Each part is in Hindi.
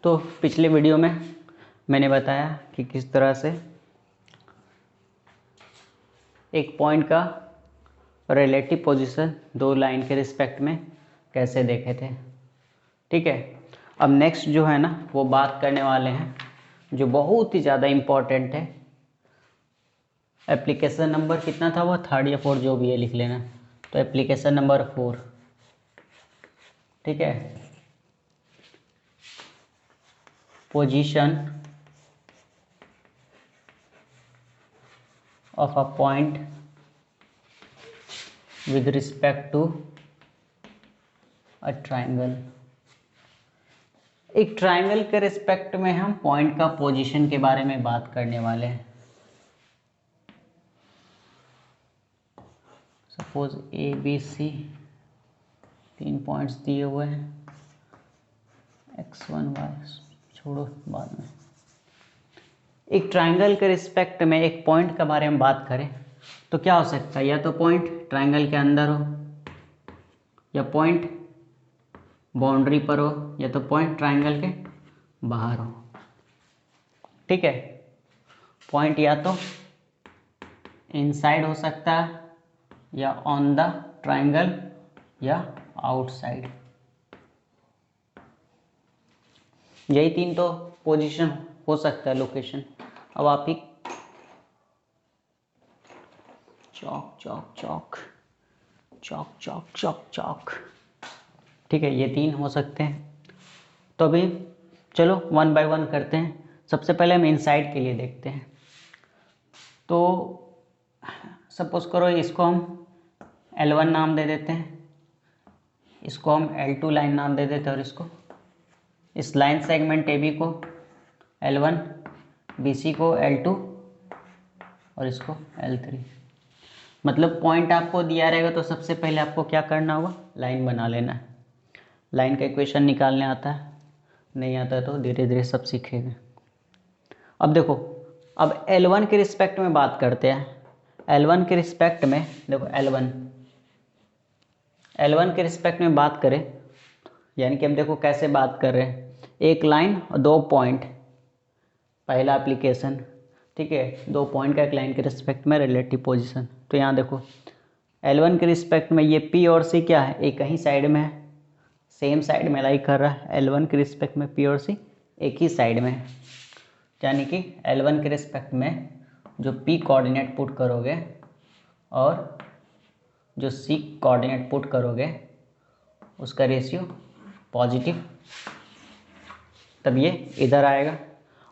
तो पिछले वीडियो में मैंने बताया कि किस तरह से एक पॉइंट का रिलेटिव पोजीशन दो लाइन के रिस्पेक्ट में कैसे देखे थे। ठीक है, अब नेक्स्ट जो है ना वो बात करने वाले हैं जो बहुत ही ज़्यादा इम्पोर्टेंट है। एप्लीकेशन नंबर कितना था, वो 3rd या 4th जो भी है लिख लेना। तो एप्लीकेशन नंबर 4, ठीक है, position of a point with respect to a triangle. एक ट्राइंगल के रिस्पेक्ट में हम पॉइंट का पोजीशन के बारे में बात करने वाले हैं। Suppose A B C 3 points दिए हुए हैं, x1 y, छोड़ो बाद में। एक ट्राइंगल के रिस्पेक्ट में एक पॉइंट के बारे में बात करें तो क्या हो सकता है, या तो पॉइंट ट्राइंगल के अंदर हो, या पॉइंट बाउंड्री पर हो, या तो पॉइंट ट्राइंगल के बाहर हो। ठीक है, पॉइंट या तो इनसाइड हो सकता है, या ऑन द ट्राइंगल, या आउटसाइड। यही 3 तो पोजीशन हो सकता है, लोकेशन। अब आप ही चौक चौक चौक चौक चौक चौक चौक, ठीक है, ये 3 हो सकते हैं। तो अभी चलो 1 बाय 1 करते हैं। सबसे पहले हम इनसाइड के लिए देखते हैं। तो सपोज करो इसको हम L1 नाम दे देते हैं, इसको हम L2 लाइन नाम दे देते हैं, और इसको इस लाइन सेगमेंट AB को L1, BC को L2 और इसको L3। मतलब पॉइंट आपको दिया रहेगा तो सबसे पहले आपको क्या करना होगा, लाइन बना लेना है। लाइन का इक्वेशन निकालने आता है, नहीं आता है तो धीरे धीरे सब सीखेंगे। अब देखो, अब L1 के रिस्पेक्ट में बात करते हैं। L1 के रिस्पेक्ट में देखो, L1 के रिस्पेक्ट में बात करें, यानी कि हम देखो कैसे बात कर रहे हैं, एक लाइन और 2 पॉइंट, पहला एप्लीकेशन। ठीक है, 2 पॉइंट का एक लाइन के रिस्पेक्ट में रिलेटिव पोजीशन। तो यहाँ देखो L1 के रिस्पेक्ट में ये P और C क्या है, एक ही साइड में है, सेम साइड में लाई कर रहा है। L1 के रिस्पेक्ट में P और C एक ही साइड में है, यानी कि L1 के रिस्पेक्ट में जो P कोऑर्डिनेट पुट करोगे और जो C कोऑर्डिनेट पुट करोगे उसका रेशियो पॉजिटिव, तब ये इधर आएगा।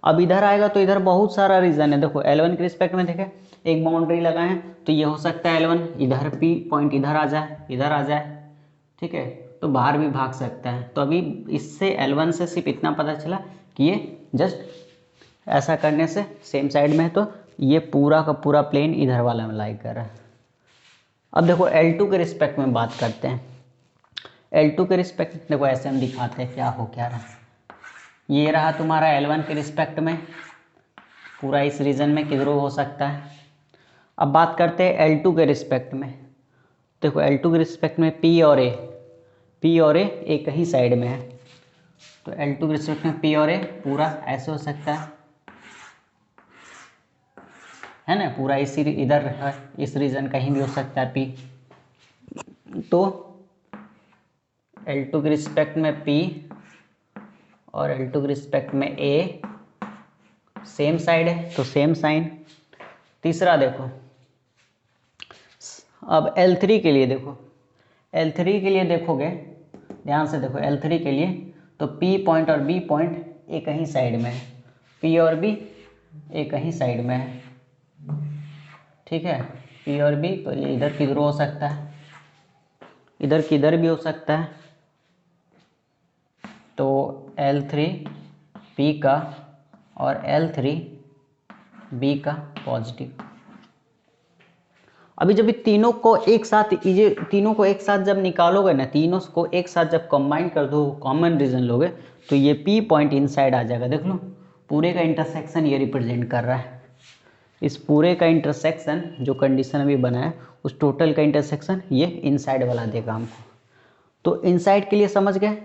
अब इधर आएगा तो इधर बहुत सारा रीज़न है। देखो L1 के रिस्पेक्ट में देखें, एक बाउंड्री लगाए हैं तो ये हो सकता है L1 इधर, P पॉइंट इधर आ जाए, इधर आ जाए। ठीक है, तो बाहर भी भाग सकता है। तो अभी इससे L1 से सिर्फ इतना पता चला कि ये जस्ट ऐसा करने से सेम साइड में है, तो ये पूरा का पूरा प्लेन इधर वाला में लाई कर रहा है। अब देखो L2 के रिस्पेक्ट में बात करते हैं। L2 के रिस्पेक्ट देखो ऐसे हम दिखाते हैं क्या हो क्या रहा। ये रहा तुम्हारा L1 के रिस्पेक्ट में, पूरा इस रीजन में किधरों हो सकता है। अब बात करते हैं L2 के रिस्पेक्ट में। देखो L2 के रिस्पेक्ट में P और A एक ही साइड में है, तो L2 के रिस्पेक्ट में P और A पूरा ऐसे हो सकता है ना, पूरा इसी इधर इस रीजन कहीं भी हो सकता है P। तो L2 के रिस्पेक्ट में P और L2 के रिस्पेक्ट में A सेम साइड है, तो सेम साइन। तीसरा देखो, अब L3 के लिए देखो, L3 के लिए देखोगे, ध्यान से देखो, L3 के लिए तो P पॉइंट और B पॉइंट एक ही साइड में है, P और B एक ही साइड में है। ठीक है, P और B, तो ये इधर किधर हो सकता है, इधर किधर भी हो सकता है। तो L3 P का और L3 B का पॉजिटिव। अभी जब तीनों को एक साथ जब निकालोगे ना, तीनों को एक साथ जब कंबाइन कर दो, कॉमन रीजन लोगे, तो ये P पॉइंट इनसाइड आ जाएगा। देख लो, पूरे का इंटरसेक्शन ये रिप्रेजेंट कर रहा है। इस पूरे का इंटरसेक्शन जो कंडीशन अभी बना है, उस टोटल का इंटरसेक्शन ये इनसाइड वाला देगा हमको। तो इनसाइड के लिए समझ गए।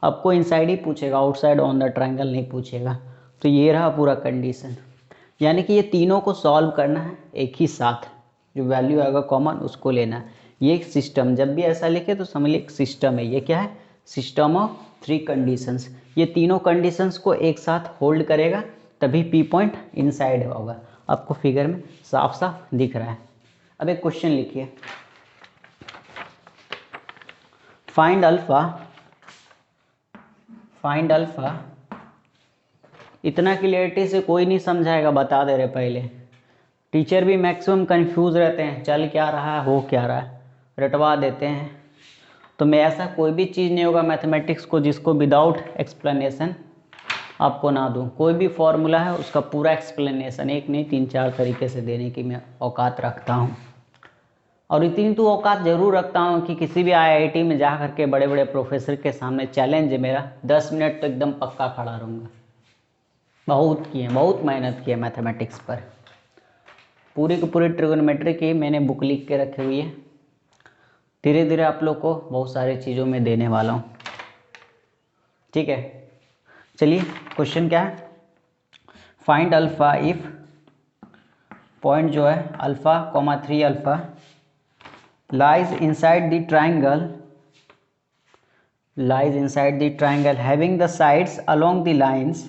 आपको इनसाइड ही पूछेगा, आउटसाइड ऑन द ट्रायंगल नहीं पूछेगा। तो ये रहा पूरा कंडीशन, यानी कि ये तीनों को सॉल्व करना है एक ही साथ, जो वैल्यू आएगा कॉमन उसको लेना है। ये एक सिस्टम, जब भी ऐसा लिखे तो समझ लीजिए एक सिस्टम है। ये क्या है? System of 3 conditions. ये तीनों कंडीशंस को एक साथ होल्ड करेगा तभी पी पॉइंट इनसाइड होगा। आपको फिगर में साफ साफ दिख रहा है। अब एक क्वेश्चन लिखिए, फाइंड अल्फा। इतना क्लियरिटी से कोई नहीं समझाएगा, बता दे रहे पहले। टीचर भी मैक्सिमम कंफ्यूज रहते हैं, चल क्या रहा है हो क्या रहा है, रटवा देते हैं। तो मैं ऐसा कोई भी चीज़ नहीं होगा मैथमेटिक्स को जिसको विदाउट एक्सप्लेनेशन आपको ना दूं। कोई भी फॉर्मूला है उसका पूरा एक्सप्लेनेशन, एक नहीं 3-4 तरीके से देने की मैं औकात रखता हूं। और इतनी तो औकात ज़रूर रखता हूं कि किसी भी IIT में जा करके बड़े बड़े प्रोफेसर के सामने चैलेंज है मेरा, 10 मिनट तो एकदम पक्का खड़ा रहूँगा। बहुत किए, बहुत मेहनत की है मैथमेटिक्स पर। पूरी की पूरी ट्रिगोनोमेट्री की मैंने बुक लिख के रखी हुई है। धीरे धीरे आप लोग को बहुत सारी चीज़ों में देने वाला हूँ, ठीक है। चलिए क्वेश्चन क्या है, फाइंड अल्फा इफ पॉइंट जो है alpha, 3 alpha lies inside the triangle having the sides along the lines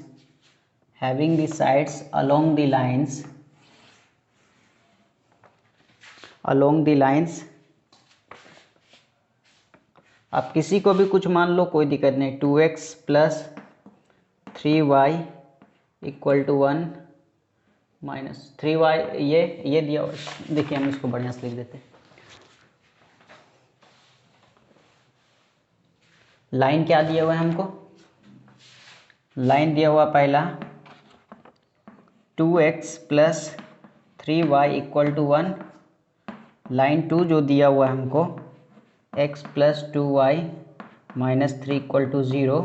आप किसी को भी कुछ मान लो, कोई दिक्कत नहीं। 2x + 3y = 1 - 3y, ये दिया। देखिए हम इसको बढ़िया से लिख देते हैं। लाइन क्या दिया हुआ है हमको? लाइन दिया हुआ पहला 2x + 3y = 1। लाइन 2 जो दिया हुआ है हमको x + 2y - 3 = 0।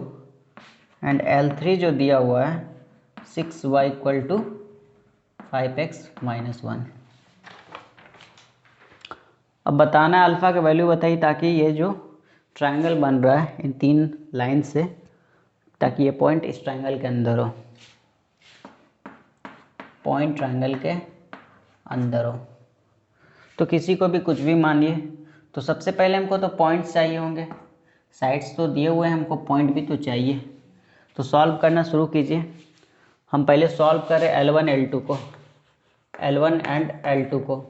एंड L3 जो दिया हुआ है 6y = 5x - 1। अब बताना है अल्फ़ा का वैल्यू बताइए, ताकि ये जो ट्रायंगल बन रहा है इन 3 लाइन से, ताकि ये पॉइंट इस ट्रायंगल के अंदर हो, पॉइंट ट्रायंगल के अंदर हो। तो किसी को भी कुछ भी मानिए। तो सबसे पहले हमको तो पॉइंट्स चाहिए होंगे, साइड्स तो दिए हुए हैं, हमको पॉइंट भी तो चाहिए। तो सॉल्व करना शुरू कीजिए। हम पहले सॉल्व करें L1 L2 को, L1 एंड L2 को।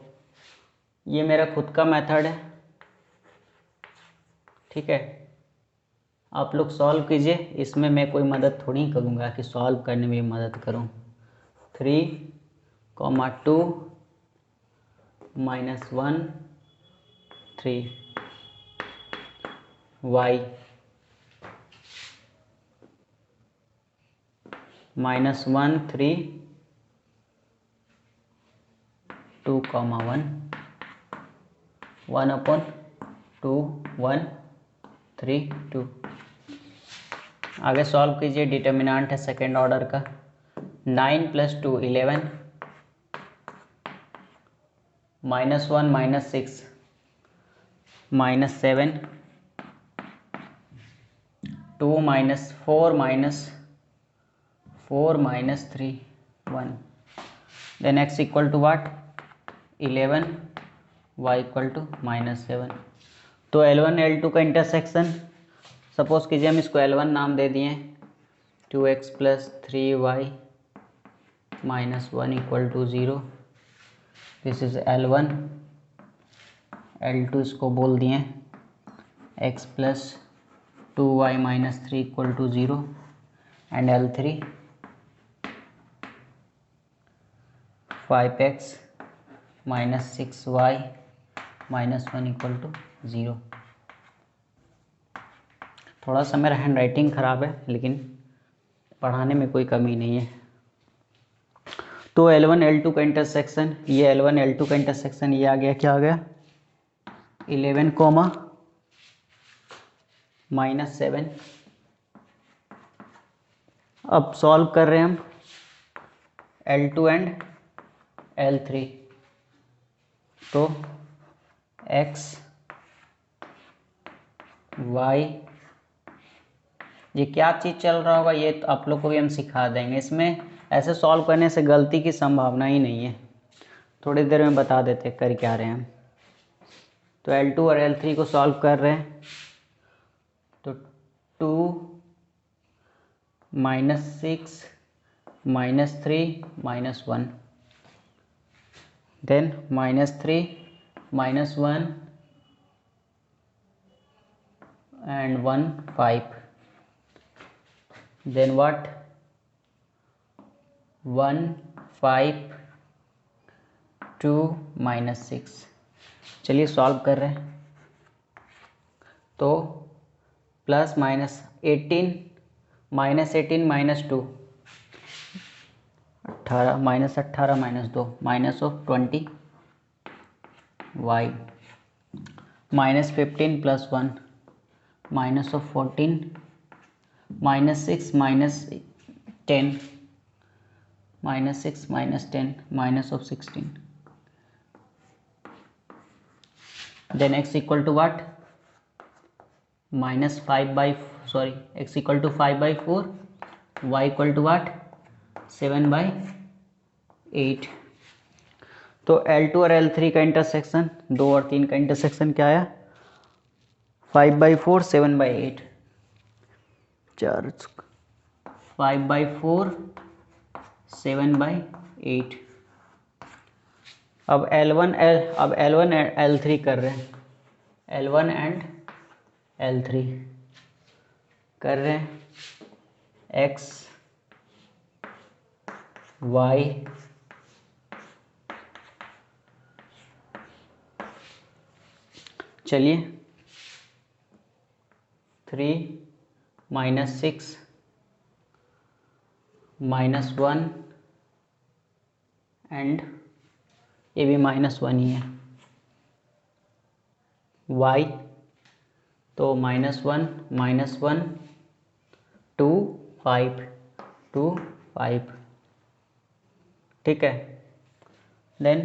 ये मेरा खुद का मेथड है, ठीक है। आप लोग सॉल्व कीजिए, इसमें मैं कोई मदद थोड़ी करूँगा कि सॉल्व करने में मदद करूँ। 3, 2 - 1 3 y -1 3 2, 1 1/2 1 3 2। आगे सॉल्व कीजिए। डिटर्मिनेंट है सेकेंड ऑर्डर का, 9 + 2 11 -1 - 6 -7 2 - 4 4 - 3 1। then x = what? 11 y = -7। तो L1 L2 का इंटरसेक्शन, सपोज कीजिए हम इसको L1 नाम दे दिए, 2x + 3y - 1 = 0। This is L1। L2 इसको बोल दिए x + 2y - 3 = 0। And L3 5x - 6y - 1 = 0। थोड़ा सा मेरा हैंड राइटिंग ख़राब है, लेकिन पढ़ाने में कोई कमी नहीं है। तो L1 L2 का इंटरसेक्शन, ये L1 L2 का इंटरसेक्शन, ये आ गया, क्या आ गया? 11, -7। अब सॉल्व कर रहे हैं हम L2 एंड L3। तो x y ये क्या चीज़ चल रहा होगा ये तो आप लोग को भी हम सिखा देंगे। इसमें ऐसे सॉल्व करने से गलती की संभावना ही नहीं है। थोड़ी देर में बता देते कर क्या रहे हैं हम। तो L2 और L3 को सॉल्व कर रहे हैं। तो 2 -6 -3 -1, देन -3 -1 and 1 5, then what 1 5 2 -6। चलिए सॉल्व कर रहे हैं। तो plus -18 -2 18 -2 -20 y -15 + 1 -14 -6 -10 -6 -10 -16, then x equal to what x equal to 5/4, y equal to what 7/8। तो L2 और L3 का इंटरसेक्शन 2 और 3 का इंटरसेक्शन क्या आया 5/4 7/8, 5/4 7/8। अब L1 L3 कर रहे हैं। L1 एंड L3 कर रहे हैं। x y चलिए 3 -6 -1 एंड ये भी -1 ही है। y तो -1 -1 2 5 2 5, ठीक है। देन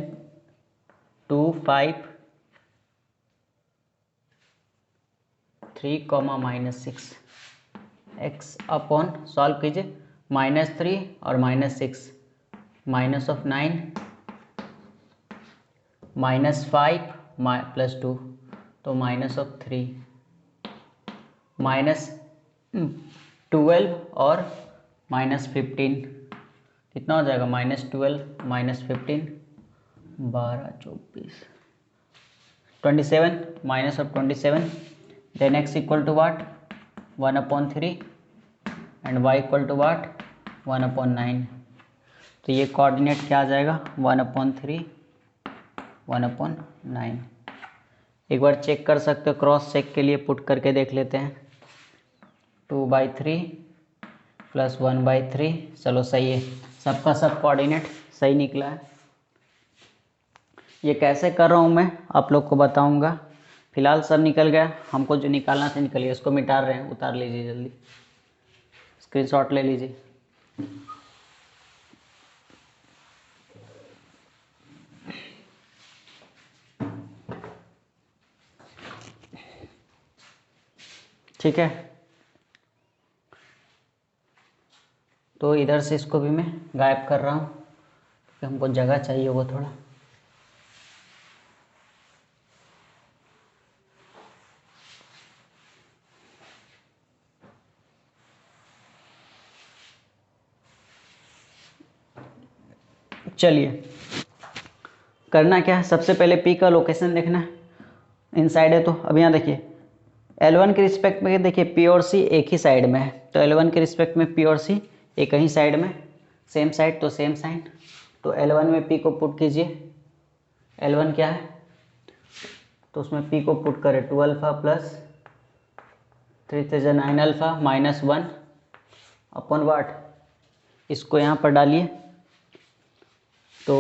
2 5 3 -6 x अपॉन सॉल्व कीजिए -3 और -6 -9 -5 +2 तो -3 -12 और -15 कितना हो जाएगा -12 -15 12 24 27 -27, then x equal to what 1/3 and y equal to what 1/9। तो ये कोऑर्डिनेट क्या आ जाएगा 1/3 1/9। एक बार चेक कर सकते हो, क्रॉस चेक के लिए पुट करके देख लेते हैं। 2/3 + 1/3, चलो सही है, सबका सब कोऑर्डिनेट सही निकला है। ये कैसे कर रहा हूँ मैं आप लोग को बताऊँगा। फिलहाल सब निकल गया, हमको जो निकालना था निकल गया। इसको मिटा रहे हैं, उतार लीजिए जल्दी, स्क्रीनशॉट ले लीजिए। ठीक है, तो इधर से इसको भी मैं गायब कर रहा हूँ क्योंकि हमको जगह चाहिए होगा थोड़ा। चलिए करना क्या है, सबसे पहले P का लोकेशन देखना है। इनसाइड है तो अब यहाँ देखिए L1 के रिस्पेक्ट में देखिए P और C एक ही साइड में है, तो L1 के रिस्पेक्ट में P और C एक ही साइड में, सेम साइड तो सेम साइन। तो L1 में P को पुट कीजिए। L1 क्या है तो उसमें P को पुट करें 2α + 3 × 9α -1 अपॉन वाट, इसको यहाँ पर डालिए तो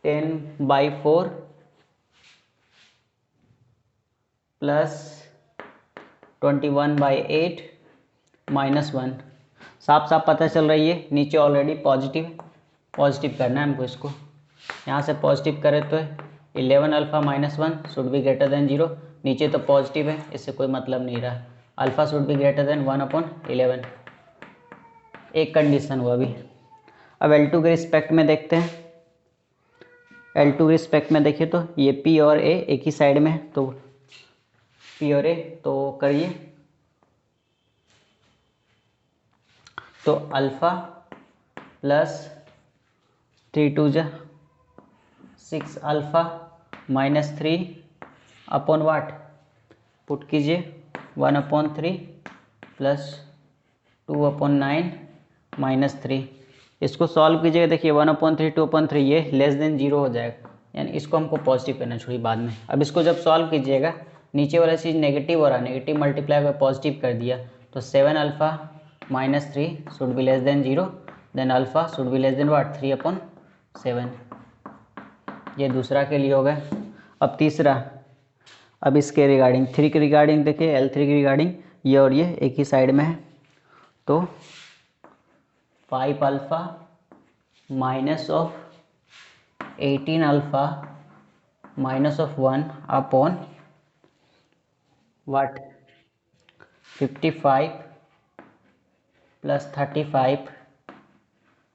10/4 + 21/8 -1। साफ साफ पता चल रही है नीचे ऑलरेडी पॉजिटिव करना है हमको। इसको यहाँ से पॉजिटिव करें तो 11 alpha minus 1 should be greater than 0। नीचे तो पॉजिटिव है, इससे कोई मतलब नहीं रहा। Alpha should be greater then 1/11। एक कंडीशन हुआ अभी। अब L2 के रिस्पेक्ट में देखते हैं। L2 के रिस्पेक्ट में देखिए तो ये P और A एक ही साइड में है, तो P और A तो करिए। तो अल्फ़ा प्लस 3 2 जा 6 अल्फ़ा माइनस 3 अपॉन वाट पुट कीजिए 1/3 प्लस 2/9 माइनस 3। इसको सॉल्व कीजिएगा, देखिए 1/3 2/3 ये लेस देन 0 हो जाएगा, यानी इसको हमको पॉजिटिव करना छोड़िए बाद में। अब इसको जब सॉल्व कीजिएगा, नीचे वाला चीज़ नेगेटिव हो रहा है, नेगेटिव मल्टीप्लाई बाय पॉजिटिव कर दिया, तो 7 alpha minus 3 should be less than 0, then alpha should be less than what 3/7। ये दूसरा के लिए हो गया। अब तीसरा, अब इसके रिगार्डिंग 3 के रिगार्डिंग देखिए, L3 के रिगार्डिंग ये और ये एक ही साइड में है, तो 5 alpha minus of 18 alpha minus of 1 upon what 55 plus 35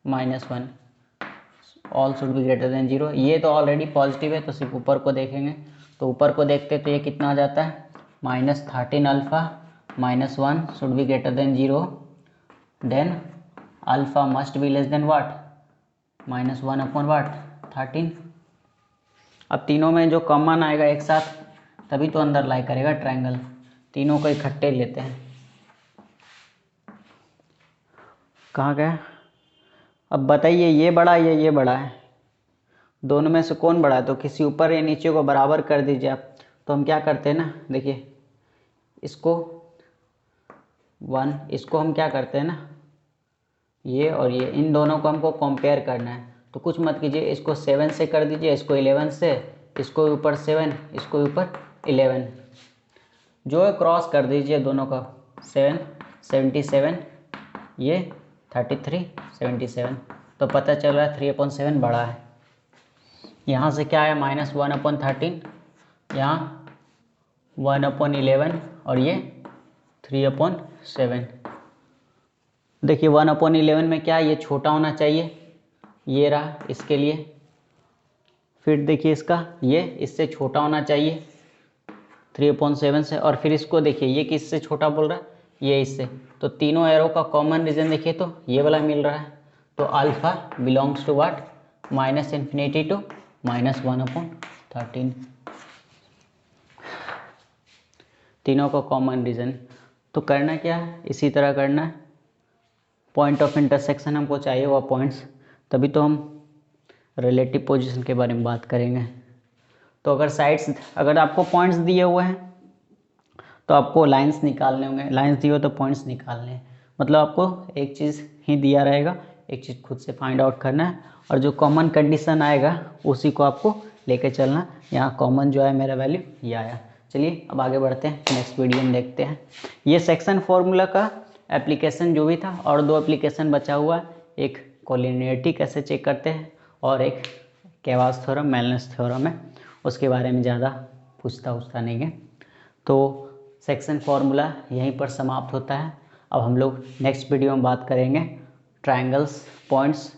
minus 1 all should be greater than 0। ये तो ऑलरेडी पॉजिटिव है, तो सिर्फ ऊपर को देखेंगे, तो ऊपर को देखते तो ये कितना आ जाता है -13 alpha minus 1 should be greater than 0, then alpha must be less than what -1 upon what 13। अब तीनों में जो कॉमन आएगा एक साथ, तभी तो अंदर लाई करेगा ट्रायंगल। तीनों को इकट्ठे लेते हैं। कहाँ गया? अब बताइए, ये बड़ा या ये बड़ा है? दोनों में से कौन बड़ा है? तो किसी ऊपर या नीचे को बराबर कर दीजिए आप। तो हम क्या करते हैं ना, देखिए इसको 1, इसको हम क्या करते हैं ना, ये और ये इन दोनों को हमको कंपेयर करना है। तो कुछ मत कीजिए, इसको 7 से कर दीजिए, इसको 11 से, इसको ऊपर 7, इसको ऊपर 11, जो है क्रॉस कर दीजिए दोनों का। 7 77, ये 33 77, तो पता चल रहा है 3/7 बड़ा है। यहाँ से क्या है -1/13, यहाँ 1/11 और ये 3/7। देखिए 1/11 में क्या है, ये छोटा होना चाहिए, ये रहा इसके लिए। फिर देखिए इसका, ये इससे छोटा होना चाहिए 3/7 से, और फिर इसको देखिए ये किससे छोटा बोल रहा है, ये इससे। तो तीनों एरो का कॉमन रीजन देखिए तो ये वाला मिल रहा है। तो alpha belongs to what -∞ to -1/13, तीनों का कॉमन रीजन। तो करना क्या है, इसी तरह करना है। पॉइंट ऑफ इंटरसेक्शन हमको चाहिए वह पॉइंट्स, तभी तो हम रिलेटिव पोजीशन के बारे में बात करेंगे। तो अगर साइड्स, अगर आपको पॉइंट्स दिए हुए हैं तो आपको लाइंस निकालने होंगे, लाइंस दिए हो तो पॉइंट्स निकालने हैं। मतलब आपको एक चीज़ ही दिया रहेगा, एक चीज़ खुद से फाइंड आउट करना है, और जो कॉमन कंडीशन आएगा उसी को आपको लेके चलना। यहाँ कॉमन जो है मेरा वैल्यू ये आया। चलिए अब आगे बढ़ते हैं, नेक्स्ट वीडियो में देखते हैं। ये सेक्शन फॉर्मूला का एप्लीकेशन जो भी था, और 2 एप्लीकेशन बचा हुआ है, एक कोलिनियरिटी कैसे चेक करते हैं, और एक केवास थ्योरम, मेलनस थ्योरम है, उसके बारे में ज़्यादा पूछता नहीं है। तो सेक्शन फार्मूला यहीं पर समाप्त होता है। अब हम लोग नेक्स्ट वीडियो में बात करेंगे triangles, points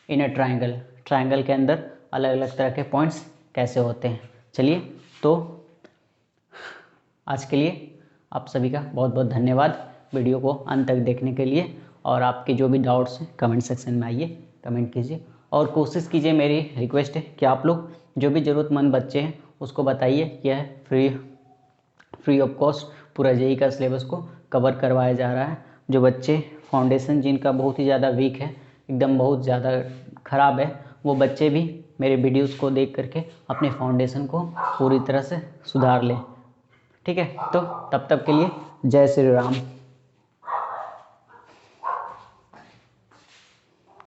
in a triangle, triangle के अंदर अलग अलग तरह के पॉइंट्स कैसे होते हैं। चलिए, तो आज के लिए आप सभी का बहुत बहुत धन्यवाद वीडियो को अंत तक देखने के लिए। और आपके जो भी डाउट्स हैं कमेंट सेक्शन में आइए, कमेंट कीजिए, और कोशिश कीजिए, मेरी रिक्वेस्ट है कि आप लोग जो भी ज़रूरतमंद बच्चे हैं उसको बताइए, यह फ्री ऑफ कॉस्ट पूरा जेईई का सिलेबस को कवर करवाया जा रहा है। जो बच्चे फाउंडेशन जिनका बहुत ही ज़्यादा वीक है, एकदम बहुत ज़्यादा ख़राब है, वो बच्चे भी मेरे वीडियोस को देख करके अपने फाउंडेशन को पूरी तरह से सुधार लें। ठीक है, तो तब तक के लिए जय श्री राम।